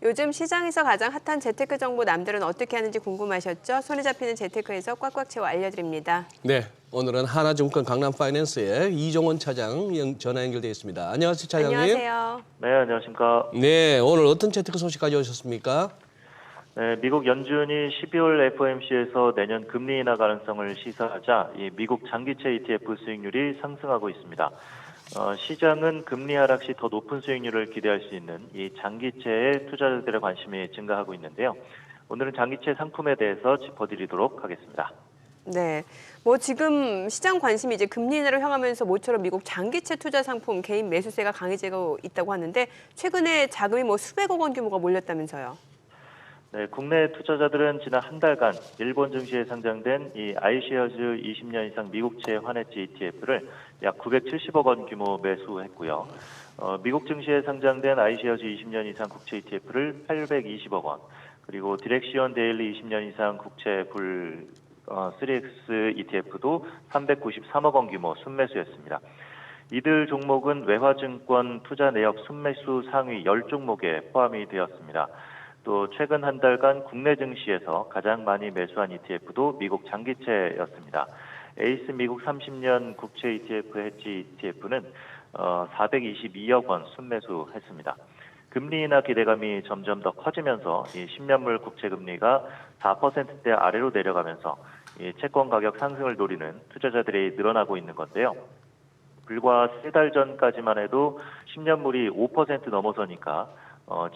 요즘 시장에서 가장 핫한 재테크 정보 남들은 어떻게 하는지 궁금하셨죠? 손에 잡히는 재테크에서 꽉꽉 채워 알려드립니다. 네, 오늘은 하나증권 강남파이낸스의 이종원 차장 전화 연결되어 있습니다. 안녕하세요, 차장님. 안녕하세요. 네, 안녕하십니까. 네, 오늘 어떤 재테크 소식 가져오셨습니까? 네, 미국 연준이 12월 FOMC에서 내년 금리 인하 가능성을 시사하자 이 미국 장기채 ETF 수익률이 상승하고 있습니다. 시장은 금리 하락 시 더 높은 수익률을 기대할 수 있는 이 장기채에 투자자들의 관심이 증가하고 있는데요. 오늘은 장기채 상품에 대해서 짚어드리도록 하겠습니다. 네, 지금 시장 관심이 이제 금리 인하를 향하면서 모처럼 미국 장기채 투자 상품 개인 매수세가 강해지고 있다고 하는데 최근에 자금이 수백억 원 규모가 몰렸다면서요. 네, 국내 투자자들은 지난 한 달간 일본 증시에 상장된 이 iShares 20년 이상 미국채 환해지 ETF를 약 970억 원 규모 매수했고요. 미국 증시에 상장된 iShares 20년 이상 국채 ETF를 820억 원, 그리고 디렉시온 데일리 20년 이상 국채 3X ETF도 393억 원 규모 순매수했습니다. 이들 종목은 외화증권 투자 내역 순매수 상위 10종목에 포함이 되었습니다. 또 최근 한 달간 국내 증시에서 가장 많이 매수한 ETF도 미국 장기채였습니다. 에이스 미국 30년 국채 ETF 해지 ETF는 422억 원 순매수했습니다. 금리 인하 기대감이 점점 더 커지면서 이 10년물 국채 금리가 4%대 아래로 내려가면서 이 채권 가격 상승을 노리는 투자자들이 늘어나고 있는 건데요. 불과 3달 전까지만 해도 10년물이 5% 넘어서니까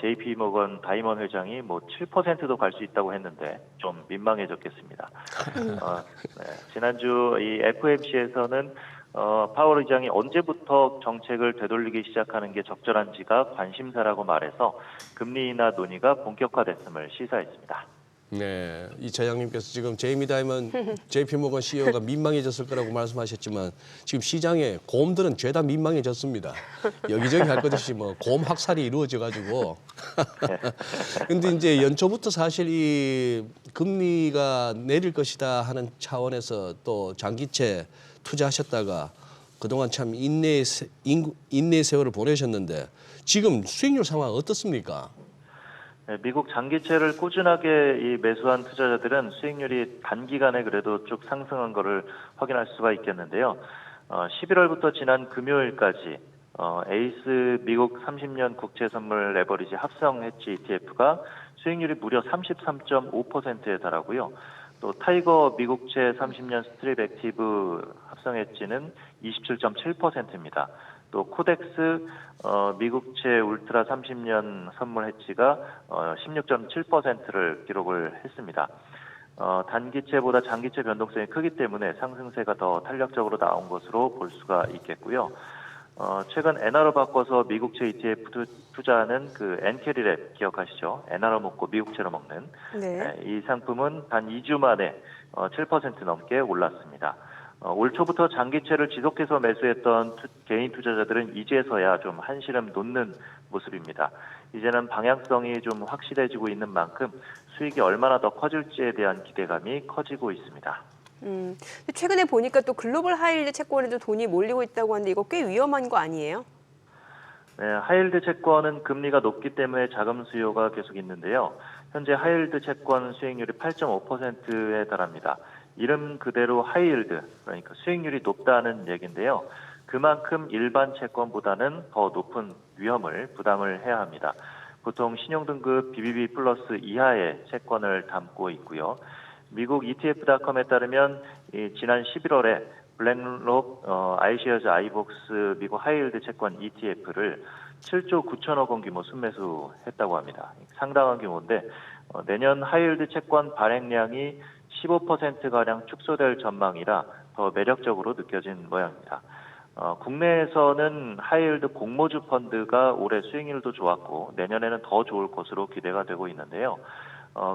JP모건 다이먼 회장이 7%도 갈 수 있다고 했는데 좀 민망해졌겠습니다. 네, 지난주 이 FOMC에서는 파월 의장이 언제부터 정책을 되돌리기 시작하는 게 적절한지가 관심사라고 말해서 금리 인하 논의가 본격화됐음을 시사했습니다. 네, 이 차장님께서 지금 제이미 다이먼 JP모건 CEO가 민망해졌을 거라고 말씀하셨지만 지금 시장에 곰들은 죄다 민망해졌습니다. 여기저기 할 것 없이 곰 학살이 이루어져가지고. 근데 이제 연초부터 사실 이 금리가 내릴 것이다 하는 차원에서 또 장기채 투자하셨다가 그동안 참 인내 세월을 보내셨는데 지금 수익률 상황 어떻습니까? 네, 미국 장기채를 꾸준하게 매수한 투자자들은 수익률이 단기간에 그래도 쭉 상승한 것을 확인할 수가 있겠는데요. 11월부터 지난 금요일까지 에이스 미국 30년 국채 선물 레버리지 합성 해지 ETF가 수익률이 무려 33.5%에 달하고요. 또 타이거 미국채 30년 스트립 액티브 합성 해지는 27.7%입니다. 또 코덱스 미국채 울트라 30년 선물 해지가 16.7%를 기록을 했습니다. 단기채보다 장기채 변동성이 크기 때문에 상승세가 더 탄력적으로 나온 것으로 볼 수가 있겠고요. 최근 엔화로 바꿔서 미국채 ETF 투자하는 그 엔캐리랩 기억하시죠? 엔화로 먹고 미국채로 먹는 네. 이 상품은 단 2주 만에 7% 넘게 올랐습니다. 올 초부터 장기채를 지속해서 매수했던 개인 투자자들은 이제서야 좀 한시름 돋는 모습입니다. 이제는 방향성이 좀 확실해지고 있는 만큼 수익이 얼마나 더 커질지에 대한 기대감이 커지고 있습니다. 최근에 보니까 또 글로벌 하이힐드 채권에도 돈이 몰리고 있다고 하는데 이거 꽤 위험한 거 아니에요? 네, 하이힐드 채권은 금리가 높기 때문에 자금 수요가 계속 있는데요. 현재 하이힐드 채권 수익률이 8.5%에 달합니다. 이름 그대로 하이힐드, 그러니까 수익률이 높다는 얘기인데요. 그만큼 일반 채권보다는 더 높은 위험을 부담을 해야 합니다. 보통 신용등급 BBB 플러스 이하의 채권을 담고 있고요. 미국 ETF.com에 따르면 지난 11월에 블랙록 iShares iBox 미국 하이힐드 채권 ETF를 7조 9천억 원 규모 순매수했다고 합니다. 상당한 규모인데 내년 하이힐드 채권 발행량이 15%가량 축소될 전망이라 더 매력적으로 느껴진 모양입니다. 국내에서는 하이힐드 공모주 펀드가 올해 수익률도 좋았고 내년에는 더 좋을 것으로 기대가 되고 있는데요.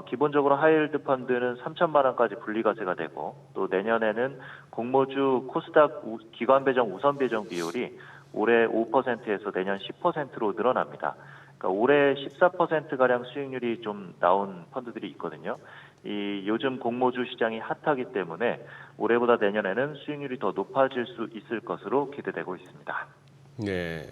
기본적으로 하이힐드 펀드는 3천만 원까지 분리과세가 되고 또 내년에는 공모주 코스닥 기관 배정 우선 배정 비율이 올해 5%에서 내년 10%로 늘어납니다. 그러니까 올해 14%가량 수익률이 좀 나온 펀드들이 있거든요. 이 요즘 공모주 시장이 핫하기 때문에 올해보다 내년에는 수익률이 더 높아질 수 있을 것으로 기대되고 있습니다. 네.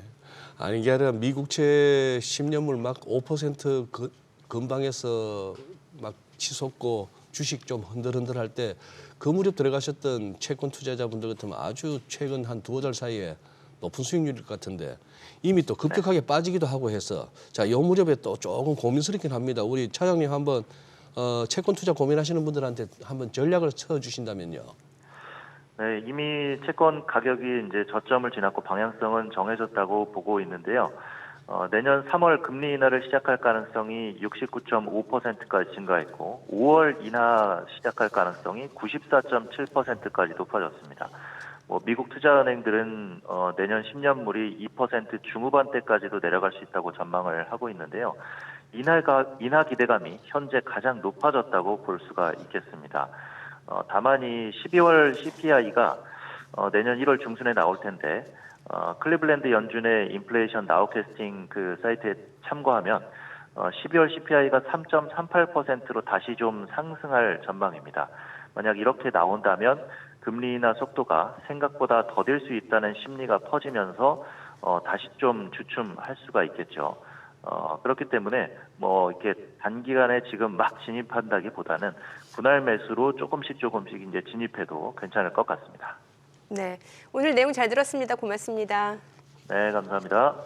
아니 이게 아니라 미국채 10년물 막 5% 근방에서 막 치솟고 주식 좀 흔들흔들할 때 그 무렵 들어가셨던 채권 투자자분들 같으면 아주 최근 한 2-5달 사이에 높은 수익률일 것 같은데 이미 또 급격하게 빠지기도 하고 해서 자, 요 무렵에 또 조금 고민스럽긴 합니다. 우리 차장님 한번 채권 투자 고민하시는 분들한테 한번 전략을 쳐주신다면요. 네, 이미 채권 가격이 이제 저점을 지났고 방향성은 정해졌다고 보고 있는데요. 내년 3월 금리 인하를 시작할 가능성이 69.5%까지 증가했고 5월 인하 시작할 가능성이 94.7%까지 높아졌습니다. 미국 투자은행들은 내년 10년물이 2% 중후반대까지도 내려갈 수 있다고 전망을 하고 있는데요. 인하 기대감이 현재 가장 높아졌다고 볼 수가 있겠습니다. 다만 이 12월 CPI가 내년 1월 중순에 나올 텐데 클리블랜드 연준의 인플레이션 나우캐스팅 그 사이트에 참고하면 12월 CPI가 3.38%로 다시 좀 상승할 전망입니다. 만약 이렇게 나온다면 금리 인하 속도가 생각보다 더딜 수 있다는 심리가 퍼지면서 다시 좀 주춤할 수가 있겠죠. 그렇기 때문에 이렇게 단기간에 지금 막 진입한다기보다는 분할 매수로 조금씩 이제 진입해도 괜찮을 것 같습니다. 네, 오늘 내용 잘 들었습니다. 고맙습니다. 네, 감사합니다.